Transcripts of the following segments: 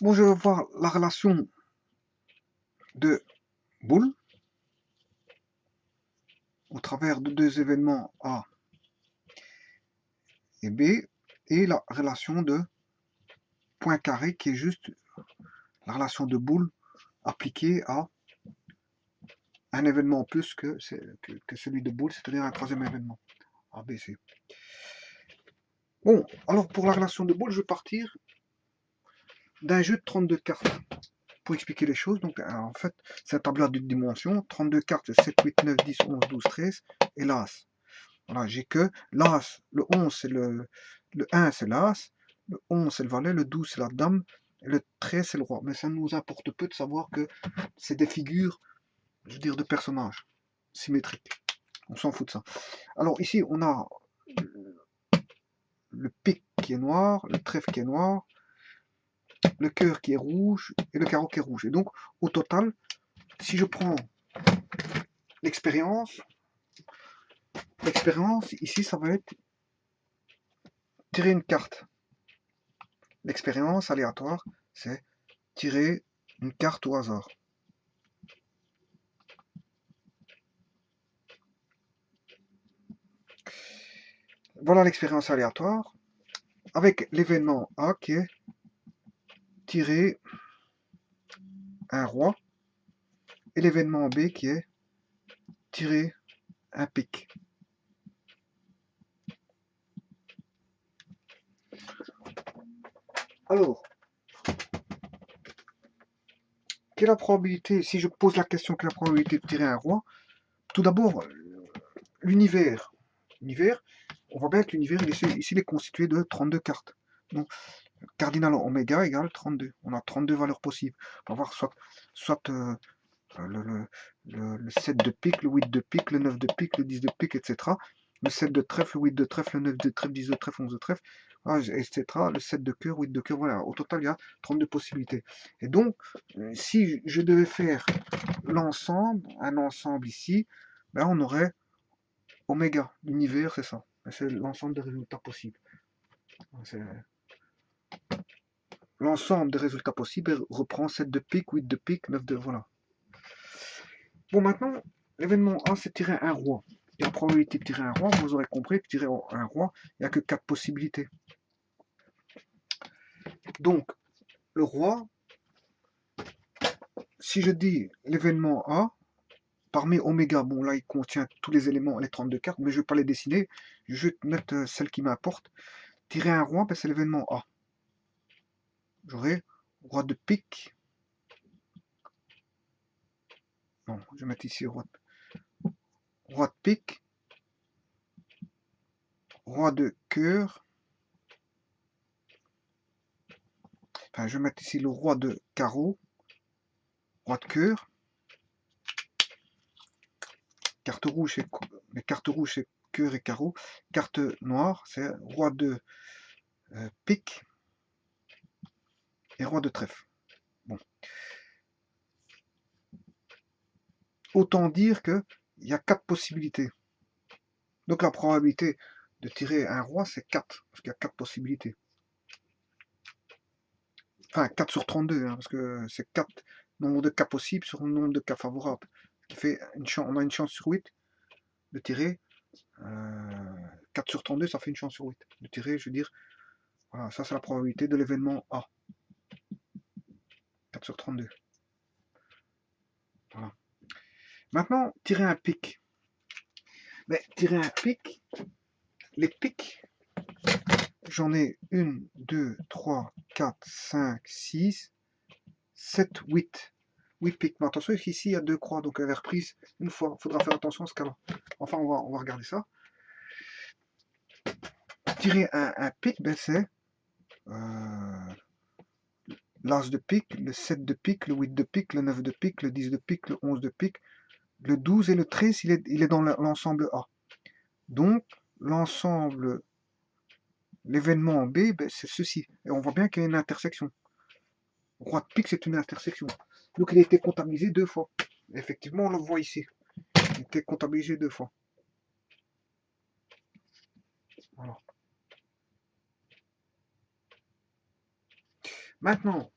Bon, je vais voir la relation de boule au travers de deux événements A et B et la relation de point carré qui est juste la relation de boule appliquée à un événement en plus que celui de boule, c'est-à-dire un troisième événement, A, B, C. Bon, alors pour la relation de boule, je vais partir d'un jeu de 32 cartes pour expliquer les choses. Donc en fait, c'est un tableau de dimensions, 32 cartes, 7, 8, 9, 10, 11, 12, 13 et l'As. Voilà, j'ai que l'As, le 11 c'est le 1 c'est l'As, le 11 c'est le valet, le 12 c'est la dame, et le 13 c'est le roi. Mais ça nous importe peu de savoir que c'est des figures, je veux dire, de personnages symétriques. On s'en fout de ça. Alors ici, on a le pic qui est noir, le trèfle qui est noir, le cœur qui est rouge et le carreau qui est rouge. Et donc, au total, si je prends l'expérience, ici, ça va être tirer une carte. L'expérience aléatoire, c'est tirer une carte au hasard. Voilà l'expérience aléatoire, avec l'événement A qui est tirer un roi, et l'événement B qui est tirer un pic. Alors, quelle est la probabilité, si je pose la question, quelle est la probabilité de tirer un roi? Tout d'abord, l'univers. L'univers, on voit bien que l'univers, ici, il est constitué de 32 cartes. Donc, cardinal oméga égale 32. On a 32 valeurs possibles. On va voir soit le 7 de pique, le 8 de pique, le 9 de pique, le 10 de pique, etc. Le 7 de trèfle, le 8 de trèfle, le 9 de trèfle, 10 de trèfle, 11 de trèfle, etc. Le 7 de cœur, 8 de cœur, voilà. Au total, il y a 32 possibilités. Et donc, si je devais faire l'ensemble, un ensemble ici, ben on aurait oméga. L'univers, c'est ça. C'est l'ensemble des résultats possibles. L'ensemble des résultats possibles reprend 7 de pique, 8 de pique, 9 de... Voilà. Bon, maintenant, l'événement A, c'est tirer un roi. Et la probabilité de tirer un roi, vous aurez compris que tirer un roi, il n'y a que 4 possibilités. Donc, le roi, si je dis l'événement A, parmi oméga, bon là il contient tous les éléments, les 32 cartes, mais je ne vais pas les dessiner, je vais mettre celle qui m'importe. Tirer un roi, ben, c'est l'événement A. J'aurai roi de pique. Non, je vais mettre ici roi de pique, roi de cœur. Enfin, je vais mettre ici le roi de carreau, roi de cœur. Carte rouge, les cartes rouges, c'est cœur et carreau. Carte noire, c'est roi de pique et roi de trèfle. Bon. Autant dire qu'il y a 4 possibilités. Donc la probabilité de tirer un roi, c'est 4, parce qu'il y a 4 possibilités. Enfin, 4 sur 32, hein, parce que c'est 4 nombre de cas possibles sur le nombre de cas favorables. Ce qui fait on a une chance sur 8 de tirer. 4 sur 32, ça fait une chance sur 8 de tirer, je veux dire. Voilà, ça c'est la probabilité de l'événement A. 4 sur 32. Voilà. Maintenant, tirer un pic. Mais tirer un pic, les pics, j'en ai 1, 2, 3, 4, 5, 6, 7, 8. 8 pics. Mais attention, ici, il y a 2 croix, donc elle est reprise une fois. Il faudra faire attention à ce cas-là. Enfin, on va regarder ça. Tirer un pic, ben c'est l'As de pique, le 7 de pique, le 8 de pique, le 9 de pique, le 10 de pique, le 11 de pique, le 12 et le 13, il est dans l'ensemble A. Donc, l'ensemble, l'événement B, ben, c'est ceci. Et on voit bien qu'il y a une intersection. Roi de pique, c'est une intersection. Donc, il a été comptabilisé 2 fois. Effectivement, on le voit ici. Il a été comptabilisé 2 fois. Voilà. Maintenant,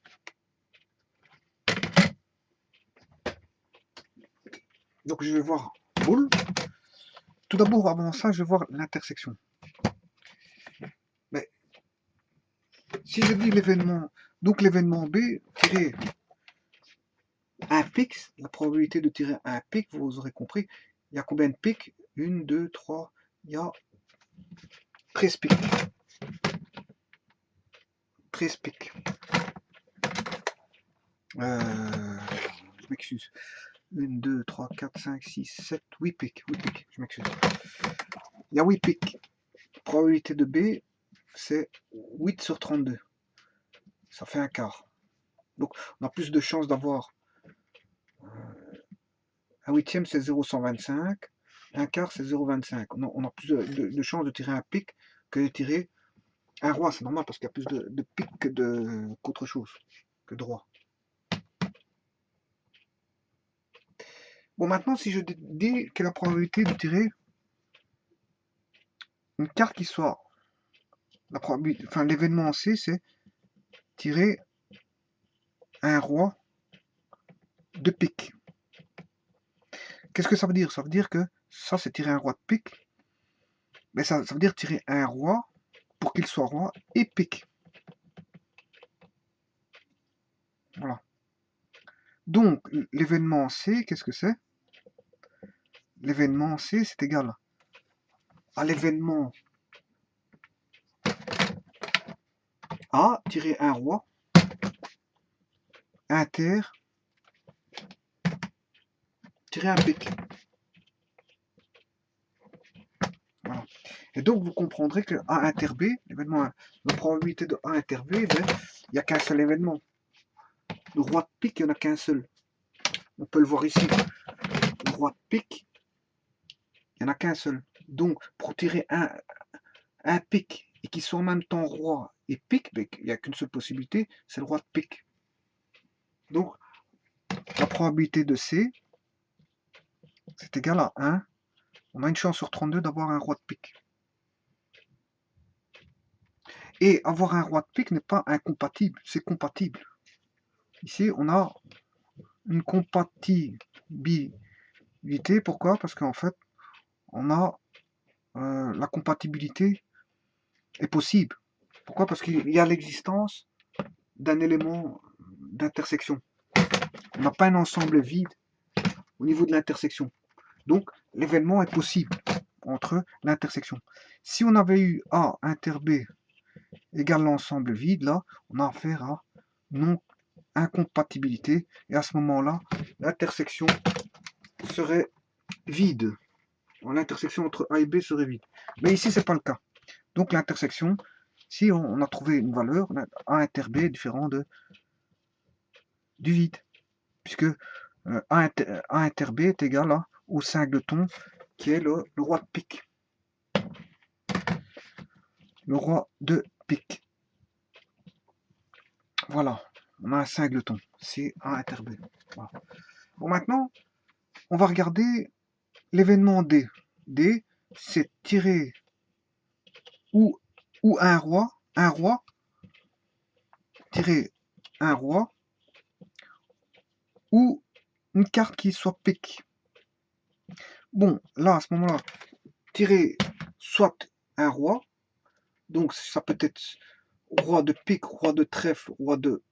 Donc je vais voir boule. Tout d'abord, avant ça, je vais voir l'intersection. Mais si je dis l'événement, donc l'événement B, tirer un pic, la probabilité de tirer un pic, vous aurez compris, il y a combien de pics? 1, 2, 3, il y a 13 pics. 13 pics. Je m'excuse. 1, 2, 3, 4, 5, 6, 7, 8 pics. 8 pics, je m'excuse. Il y a 8 pics. Probabilité de B, c'est 8 sur 32. Ça fait un quart. Donc, on a plus de chances d'avoir un huitième, c'est 0,125. Un quart, c'est 0,25. On a plus de chances de tirer un pic que de tirer un roi. C'est normal parce qu'il y a plus de pics qu'autre chose, que de roi. Bon, maintenant, si je dis quelle est la probabilité de tirer une carte qui soit... La probabilité, enfin, l'événement C, c'est tirer un roi de pique. Qu'est-ce que ça veut dire? Ça veut dire que ça, c'est tirer un roi de pique. Mais ça veut dire tirer un roi pour qu'il soit roi et pique. Voilà. Donc, l'événement C, qu'est-ce que c'est? L'événement C, c'est égal à l'événement A, tirer un roi, inter, tirer un pique. Voilà. Et donc, vous comprendrez que A inter B, l'événement, la probabilité de A inter B, ben, il n'y a qu'un seul événement. Le roi de pique, il n'y en a qu'un seul. On peut le voir ici. Le roi de pique, il n'y en a qu'un seul. Donc, pour tirer un pique et qu'il soit en même temps roi et pique, ben, il n'y a qu'une seule possibilité, c'est le roi de pique. Donc, la probabilité de C, c'est égal à 1. On a une chance sur 32 d'avoir un roi de pique. Et avoir un roi de pique n'est pas incompatible, c'est compatible. Ici, on a une compatibilité. Pourquoi? Parce qu'en fait, on a la compatibilité est possible. Pourquoi? Parce qu'il y a l'existence d'un élément d'intersection. On n'a pas un ensemble vide au niveau de l'intersection. Donc, l'événement est possible entre l'intersection. Si on avait eu A inter B égale l'ensemble vide, là, on a affaire à non-incompatibilité. Et à ce moment-là, l'intersection serait vide. L'intersection entre A et B serait vide. Mais ici, c'est pas le cas. Donc, l'intersection, si on a trouvé une valeur, A inter B est différent du vide. Puisque A inter B est égal au singleton qui est le roi de pique. Le roi de pique. Voilà, on a un singleton, c'est A inter B. Voilà. Bon, maintenant, on va regarder l'événement D. D, c'est tirer ou un roi, tirer un roi, ou une carte qui soit pique. Bon, là, à ce moment-là, tirer soit un roi, donc ça peut être roi de pique, roi de trèfle, roi de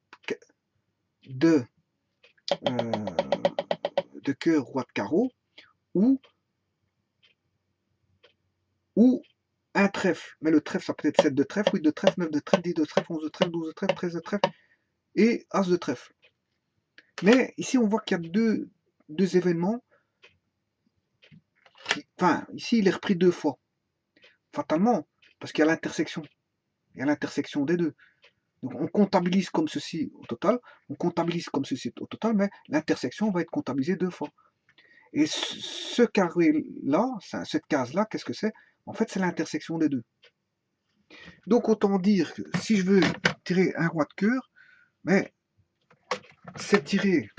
cœur, roi de carreau, ou un trèfle. Mais le trèfle, ça peut être 7 de trèfle, 8 de trèfle, 9 de trèfle, 10 de trèfle, 11 de trèfle, 12 de trèfle, 13 de trèfle et as de trèfle. Mais ici, on voit qu'il y a deux événements. Enfin, ici, il est repris deux fois. Fatalement, parce qu'il y a l'intersection. Il y a l'intersection des deux. Donc, on comptabilise comme ceci au total. On comptabilise comme ceci au total, mais l'intersection va être comptabilisée deux fois. Et ce carré-là, cette case-là, qu'est-ce que c'est? En fait, c'est l'intersection des deux. Donc, autant dire que si je veux tirer un roi de cœur, mais c'est tirer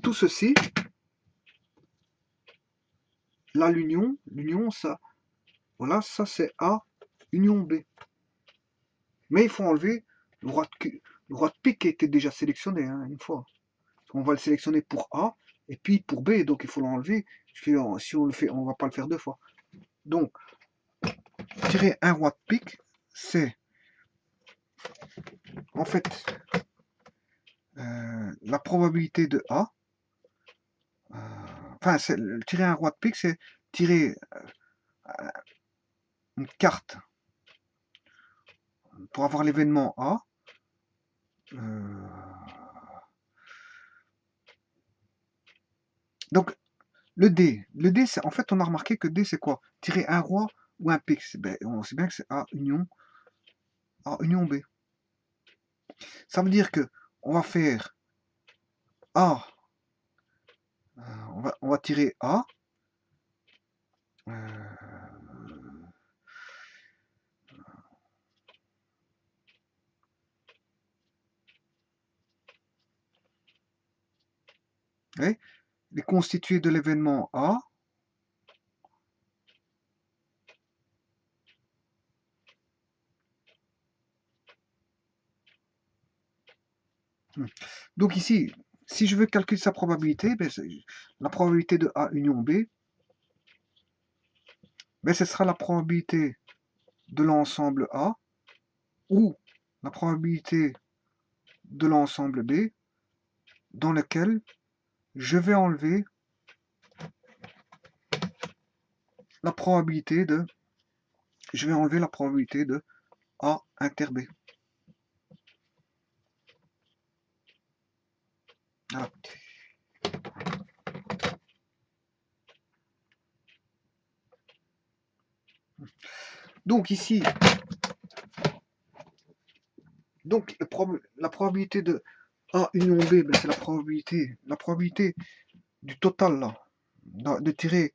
tout ceci, là l'union, ça, voilà, ça c'est A, union B. Mais il faut enlever le roi de pique qui était déjà sélectionné, hein, une fois. On va le sélectionner pour A, Et puis pour B, donc il faut l'enlever. Si on le fait, on va pas le faire deux fois. Donc, tirer un roi de pique, c'est en fait la probabilité de A. Enfin, tirer un roi de pique, c'est tirer une carte pour avoir l'événement A. Donc, le D, c'est en fait, on a remarqué que D, c'est quoi? Tirer un roi ou un pique. Ben, on sait bien que c'est A union B. Ça veut dire que on va faire A. On va tirer A. Les constitués de l'événement A. Donc ici, si je veux calculer sa probabilité, ben la probabilité de A union B, ben ce sera la probabilité de l'ensemble A ou la probabilité de l'ensemble B dans lequel je vais enlever la probabilité de A inter B. Voilà. Donc ici, la probabilité de A union B, ben c'est la probabilité du total là, de tirer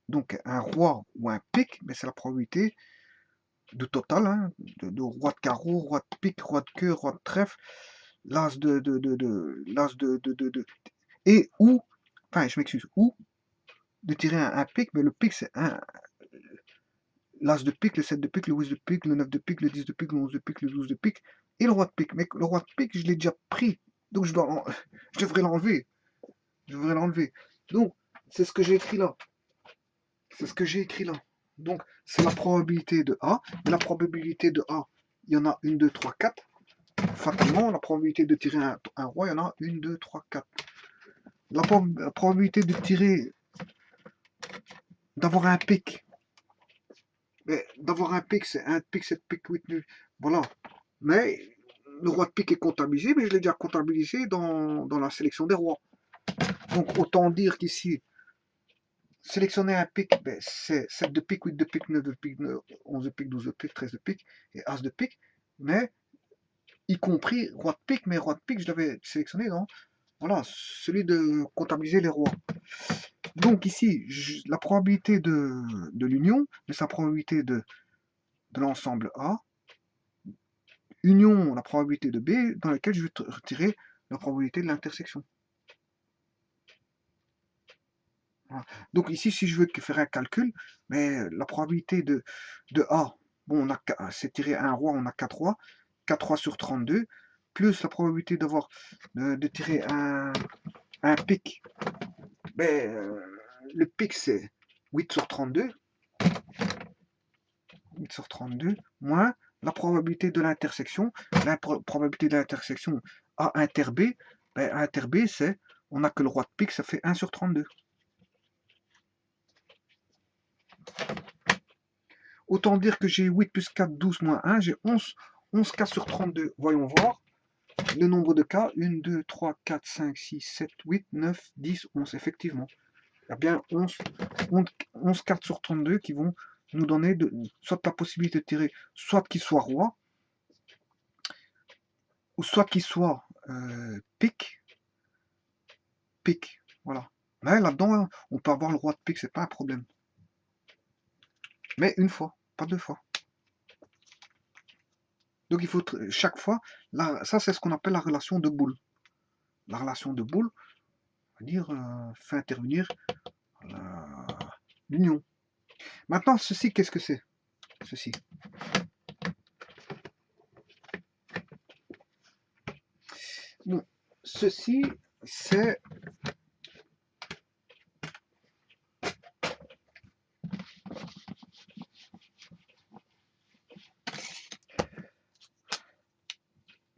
donc un roi ou un pique, mais c'est la probabilité de total, hein, de roi de carreau, roi de pique, roi de queue, roi de trèfle, l'as l'as et ou, enfin je m'excuse, ou de tirer un pique, mais le pique c'est l'as de pique, le 7 de pique, le 8 de pique, le 9 de pique, le 10 de pique, le 11 de pique, le 12 de pique, et le roi de pique. Mais le roi de pique, je l'ai déjà pris, donc je devrais l'enlever. Donc, c'est ce que j'ai écrit là. Donc, c'est la probabilité de A. Et la probabilité de A, il y en a 1, 2, 3, 4. Fatalement, la probabilité de tirer un roi, il y en a 1, 2, 3, 4. La probabilité de tirer, d'avoir un pic. D'avoir un pic, c'est un pic, 7 pic, 8, 9. Voilà. Mais le roi de pique est comptabilisé, mais je l'ai déjà comptabilisé dans la sélection des rois. Donc, autant dire qu'ici, sélectionner un pic, ben, c'est 7 de pique, 8 de pique, 9 de pique, 11 de pique, 12 de pique, 13 de pique et as de pique, mais y compris roi de pique, mais roi de pique, je l'avais sélectionné dans voilà, celui de comptabiliser les rois. Donc ici, la probabilité de l'union, mais sa probabilité de l'ensemble A, union, la probabilité de B, dans laquelle je vais retirer la probabilité de l'intersection. Voilà. Donc ici, si je veux faire un calcul, mais la probabilité de A, bon, c'est tirer un roi, on a 4 rois, 4 rois sur 32, plus la probabilité d'avoir de tirer un pic. Ben, le pic c'est 8 sur 32, 8 sur 32, moins la probabilité de l'intersection. La probabilité de l'intersection A inter B, ben, A inter B, c'est, on n'a que le roi de pique, ça fait 1 sur 32. Autant dire que j'ai 8 plus 4, 12 moins 1, j'ai 11 cas sur 32. Voyons voir. Le nombre de cas, 1, 2, 3, 4, 5, 6, 7, 8, 9, 10, 11, effectivement. Il y a bien 11 cartes sur 32 qui vont nous donner soit la possibilité de tirer, soit qu'il soit roi, ou soit qu'il soit pique, voilà. Mais là-dedans, on peut avoir le roi de pique, c'est pas un problème. Mais une fois, pas deux fois. Donc il faut chaque fois, ça c'est ce qu'on appelle la relation de boule. La relation de boule, on va dire, fait intervenir l'union. Maintenant, ceci, qu'est-ce que c'est? Ceci. Bon, ceci, c'est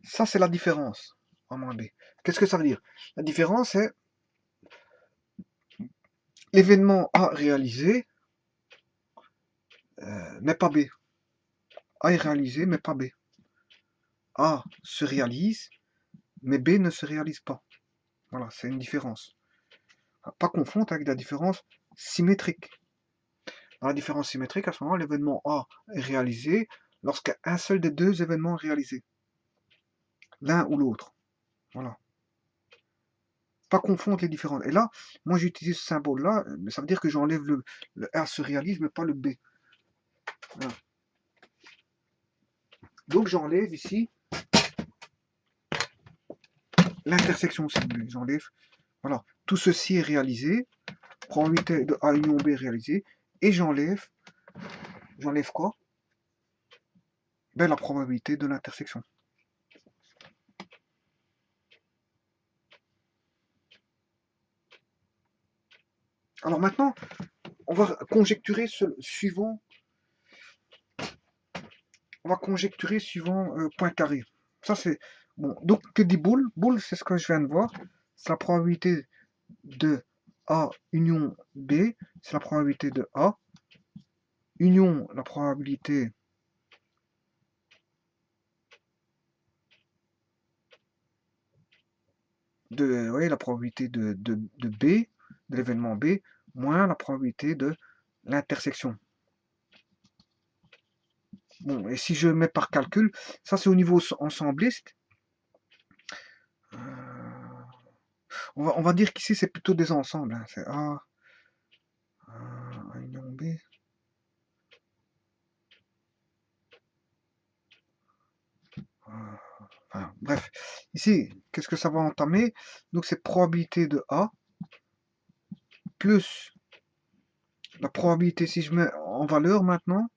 ça, c'est la différence A moins B. Qu'est-ce que ça veut dire? La différence, c'est l'événement A réalisé, mais pas B. A est réalisé, mais pas B. A se réalise, mais B ne se réalise pas. Voilà, c'est une différence. Pas confondre avec la différence symétrique. Dans la différence symétrique, à ce moment, l'événement A est réalisé lorsqu'un seul des deux événements est réalisé. L'un ou l'autre. Voilà. Pas confondre les différentes. Et là, moi j'utilise ce symbole-là, mais ça veut dire que j'enlève le A se réalise, mais pas le B. Voilà. Donc j'enlève ici l'intersection ciblée. J'enlève. Voilà. Tout ceci est réalisé. Probabilité de A union B est réalisée. Et j'enlève quoi? Ben, la probabilité de l'intersection. Alors maintenant, on va conjecturer suivant. On va conjecturer suivant Poincaré. Ça c'est bon. Donc que dit Boole? Boole, c'est ce que je viens de voir. C'est la probabilité de A union B. C'est la probabilité de A union la probabilité de, oui, la probabilité de B, de l'événement B, moins la probabilité de l'intersection. Bon, et si je mets par calcul, ça c'est au niveau ensembliste. On va dire qu'ici c'est plutôt des ensembles. Hein. C'est A union B. Enfin, bref, ici, qu'est-ce que ça va entamer? Donc c'est probabilité de A plus la probabilité, si je mets en valeur maintenant,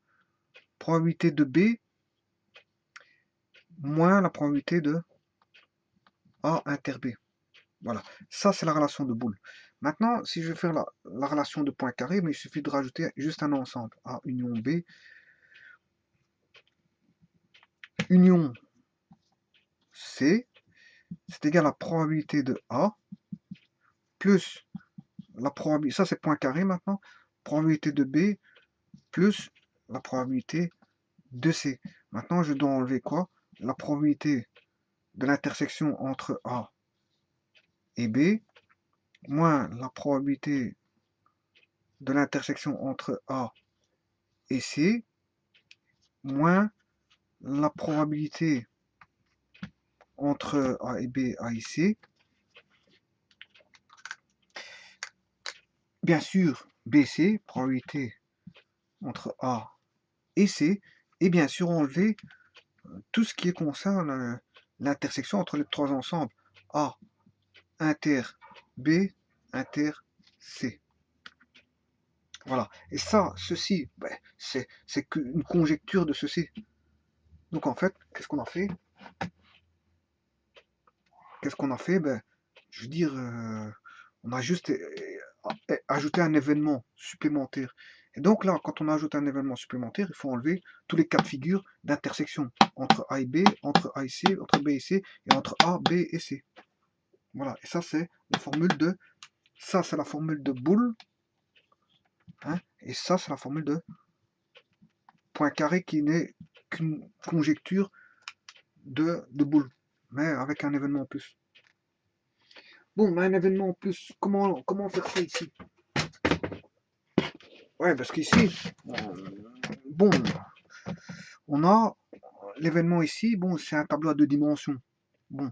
probabilité de B moins la probabilité de A inter B. Voilà, ça c'est la relation de Boole. Maintenant, si je veux faire la relation de Poincaré, mais il suffit de rajouter juste un ensemble. A union B union C, c'est égal à la probabilité de A plus la probabilité, ça c'est Poincaré maintenant, probabilité de B plus la probabilité de C. Maintenant, je dois enlever quoi? La probabilité de l'intersection entre A et B, moins la probabilité de l'intersection entre A et C, moins la probabilité entre A et B, A et C. Bien sûr, BC, probabilité entre A et C, et bien sûr enlever tout ce qui concerne l'intersection entre les trois ensembles A inter B inter C. Voilà. Et ça, ceci, ben, c'est qu'une conjecture de ceci. Donc en fait, qu'est-ce qu'on a fait? Qu'est-ce qu'on a fait? Ben, je veux dire, on a juste ajouté un événement supplémentaire. Et donc là, quand on ajoute un événement supplémentaire, il faut enlever tous les cas de figure d'intersection entre A et B, entre A et C, entre B et C, et entre A, B et C. Voilà. Et ça, c'est la formule de... Ça, c'est la formule de Boole. Hein, et ça, c'est la formule de Poincaré qui n'est qu'une conjecture de Boole, mais avec un événement en plus. Bon, on a un événement en plus. Comment faire ça ici? Ouais, parce qu'ici, bon, on a l'événement ici. Bon, c'est un tableau à 2 dimensions. Bon,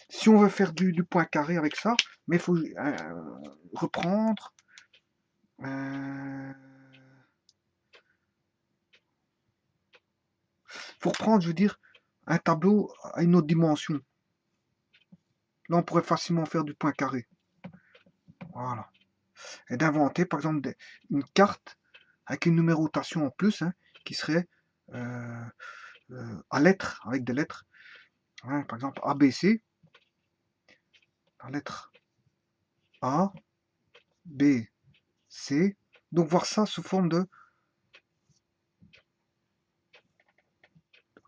si on veut faire du point carré avec ça, mais il faut reprendre. Faut reprendre, je veux dire, un tableau à une autre dimension. Là, on pourrait facilement faire du point carré. Voilà. Et d'inventer, par exemple, une carte avec une numérotation en plus, hein, qui serait à lettres, avec des lettres. Hein, par exemple, ABC, la lettre A, B, C. Donc voir ça sous forme de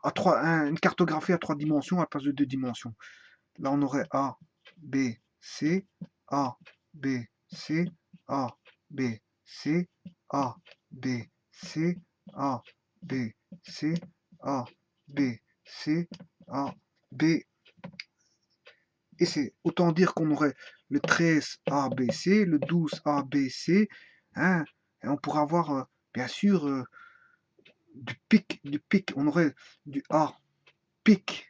une cartographie à 3 dimensions à la place de 2 dimensions. Là, on aurait A, B, C, A, B, C, A, B, C, A, B, C, A, B, C, A, B, C, A, B. Et c'est autant dire qu'on aurait le 13 A, B, C, le 12 A, B, C, hein, et on pourrait avoir, bien sûr, du pic, on aurait du A, pic,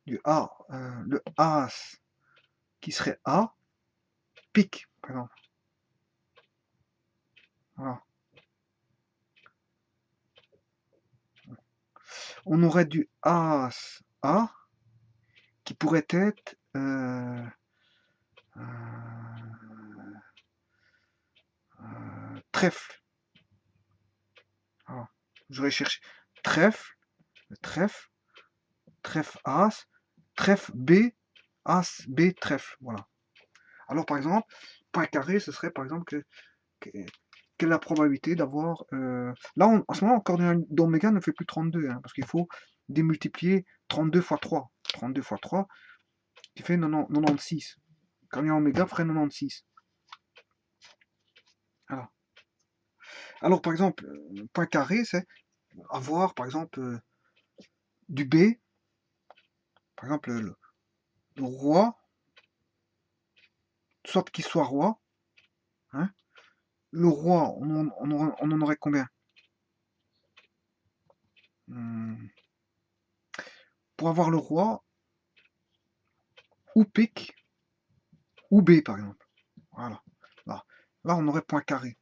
du A, le As qui serait A, pic, par exemple. Voilà. On aurait du As A qui pourrait être trèfle. Voilà. J'aurais cherché trèfle, le trèfle, trèfle As, trèfle B, As B trèfle. Voilà. Alors par exemple, point carré, ce serait par exemple quelle est la probabilité d'avoir... Là, en ce moment, coordonnée d'oméga ne fait plus 32, hein, parce qu'il faut démultiplier 32 fois 3. 32 fois 3, qui fait 96. Coordonnée oméga ferait 96. Voilà. Alors, par exemple, point carré, c'est avoir, par exemple, du B, par exemple, le roi, soit qu'il soit roi, hein, le roi, on en aurait combien? Pour avoir le roi, ou pique, ou B, par exemple. Voilà. Là, on aurait point carré.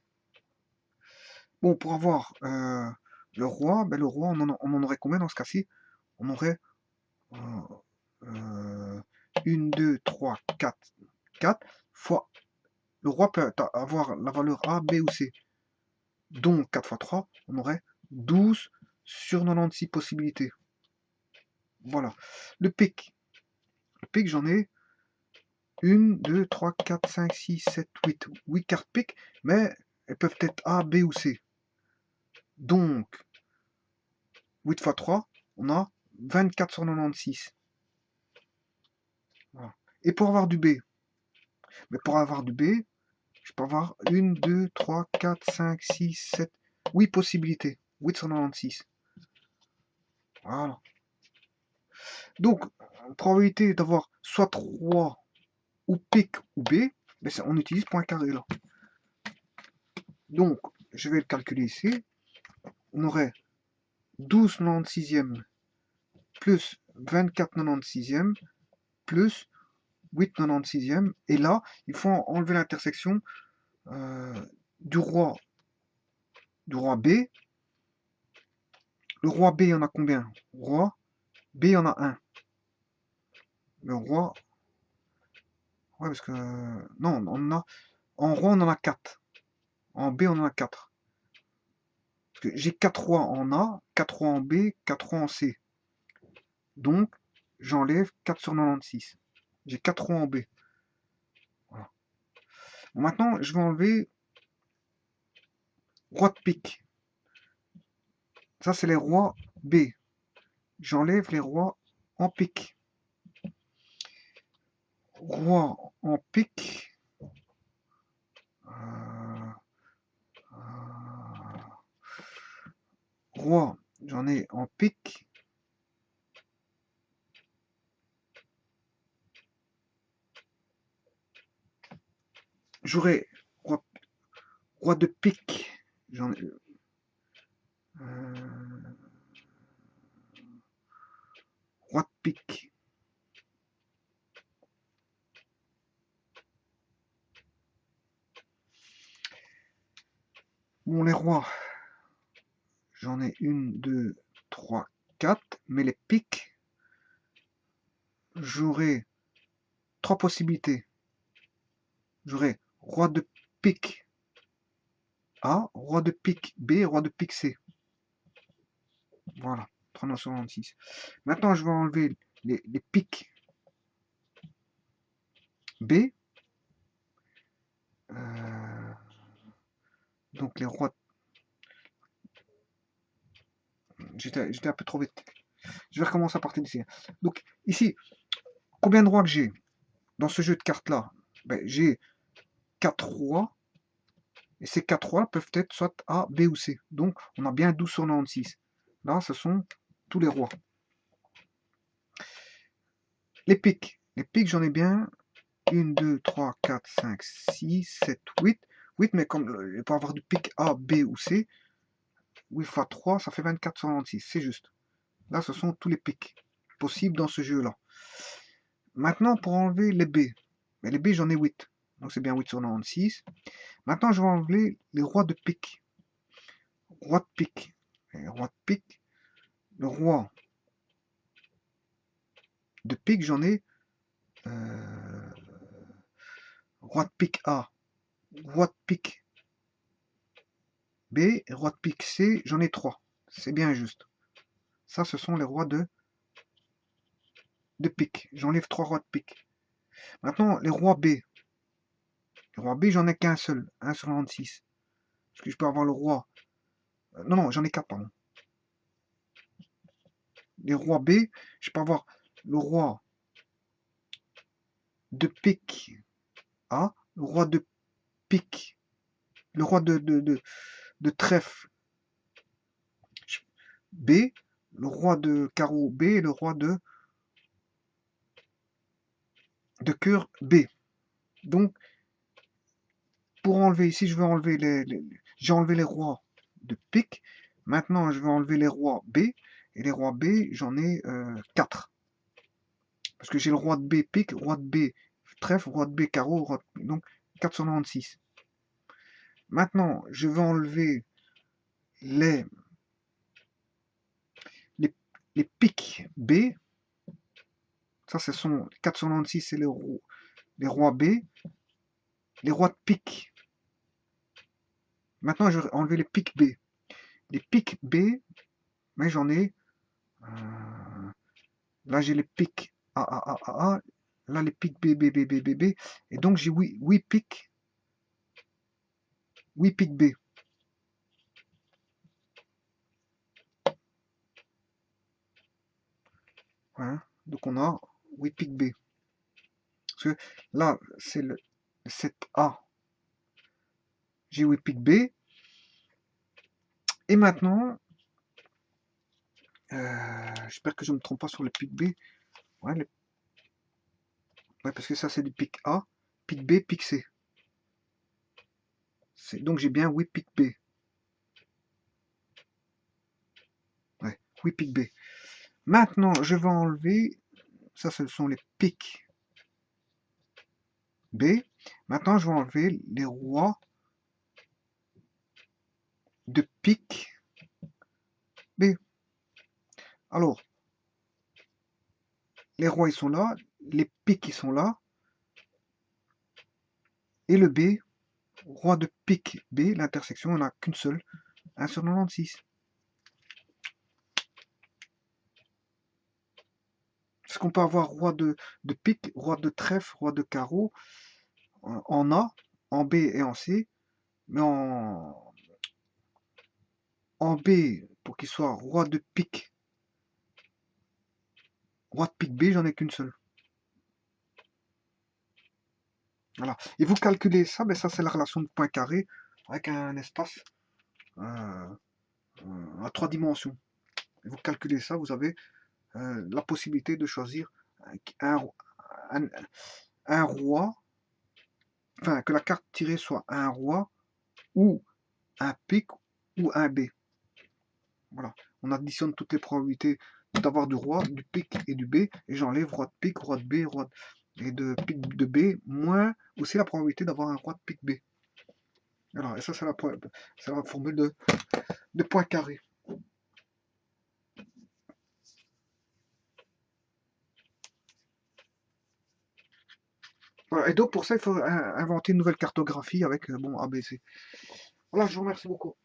Bon, pour avoir le roi, ben, on en aurait combien dans ce cas-ci? On aurait 1, 2, 3, 4, 4 fois. Le roi peut avoir la valeur A, B ou C. Donc 4 fois 3, on aurait 12 sur 96 possibilités. Voilà. Le pic. Le pic, j'en ai 1, 2, 3, 4, 5, 6, 7, 8. 8 cartes pic, mais elles peuvent être A, B ou C. Donc, 8 fois 3, on a 24 sur 96. Voilà. Et pour avoir du B, mais pour avoir du B, je peux avoir 1, 2, 3, 4, 5, 6, 7, 8 possibilités. 8 sur 96. Voilà. Donc, probabilité d'avoir soit 3 ou pic ou B, mais on utilise point carré là. Donc, je vais le calculer ici. On aurait 12 96e plus 24 96e plus 8 96e. Et là, il faut enlever l'intersection du roi B. Le roi B, il y en a combien? Roi B, il y en a 1. Le roi... Ouais, parce que... Non, on a... En roi, on en a 4. En B, on en a 4. Parce que j'ai 4 rois en A, 4 rois en B, 4 rois en C. Donc, j'enlève 4 sur 96. J'ai 4 rois en B. Voilà. Bon, maintenant, je vais enlever roi de pique. Ça, c'est les rois B. J'enlève les rois en pique. Roi en pique. Roi, j'en ai en pique. J'aurai roi de pique. J'en ai. Roi de pique. Bon, les rois, j'en ai 1, 2, 3, 4. Mais les piques, j'aurai 3 possibilités. J'aurai roi de pique A, roi de pique B, roi de pique C. Voilà, 3996. Maintenant, je vais enlever les pics B, donc les rois, j'étais un peu trop vite. Je vais recommencer à partir d'ici. Donc ici, combien de rois que j'ai dans ce jeu de cartes là? Ben, j'ai 4 rois, et ces 4 rois peuvent être soit A, B ou C. Donc on a bien 12 sur 96. Là, ce sont tous les rois. Les pics, j'en ai bien 1, 2, 3, 4, 5, 6, 7, 8. 8, mais comme pour avoir du pic A, B ou C, 8 fois 3, ça fait 24 sur 96. C'est juste. Là, ce sont tous les pics possibles dans ce jeu-là. Maintenant, pour enlever les B. Mais les B, j'en ai 8. Donc c'est bien 8 sur 96. Maintenant, je vais enlever les rois de pique. Roi de pique. Et roi de pique. Le roi de pique, j'en ai roi de pique A, roi de pique B, et roi de pique C, j'en ai 3. C'est bien juste. Ça, ce sont les rois de pique. J'enlève 3 rois de pique. Maintenant, les rois B. Les rois B, j'en ai qu'un seul, 1 sur 96. Parce que je peux avoir le roi. Non, j'en ai 4, pardon. Les rois B, je peux avoir le roi de pique A, le roi de pique, le roi de trèfle B, le roi de carreau B et le roi de cœur B. Donc, pour enlever ici, je vais enlever j'ai enlevé les rois de pique. Maintenant, je vais enlever les rois B. Et les rois B, j'en ai 4. Parce que j'ai le roi de B pique, roi de B trèfle, roi de B carreau, roi de... donc 496. Maintenant, je vais enlever les piques B. Ça, ce sont 496, c'est les rois B. Les rois de pique. Maintenant, je vais enlever les piques B. Les piques B, mais j'en ai... là, j'ai les piques A. Là, les piques B. Et donc, j'ai 8 piques. 8 piques B. Voilà. Donc, on a 8 piques B. Parce que là, c'est le 7A. J'ai 8 piques B. Et maintenant, j'espère que je ne me trompe pas sur les piques B. Ouais, parce que ça, c'est du pique A, pique B, pique C. Donc, j'ai bien 8 piques B. Ouais, 8 piques B. Maintenant, je vais enlever, ça, ce sont les piques B. Maintenant, je vais enlever les rois de pique B. Alors, les rois, ils sont là, les piques, ils sont là, et le B, roi de pique B, l'intersection, on n'a qu'une seule, 1 sur 96. Est-ce qu'on peut avoir roi de pique, roi de trèfle, roi de carreau, en A, en B et en C, mais en B, pour qu'il soit roi de pique B, j'en ai qu'une seule. Voilà. Et vous calculez ça, mais ça c'est la relation de point carré avec un espace à 3 dimensions. Et vous calculez ça, vous avez la possibilité de choisir un, un roi, enfin que la carte tirée soit un roi ou un pic ou un B. Voilà. On additionne toutes les probabilités d'avoir du roi, du pic et du B, et j'enlève roi de pic, roi de B, et de pic de B, moins aussi la probabilité d'avoir un roi de pic B. Voilà, et ça c'est la formule de point carré. Voilà, et donc pour ça, il faut inventer une nouvelle cartographie avec bon ABC. Voilà, je vous remercie beaucoup.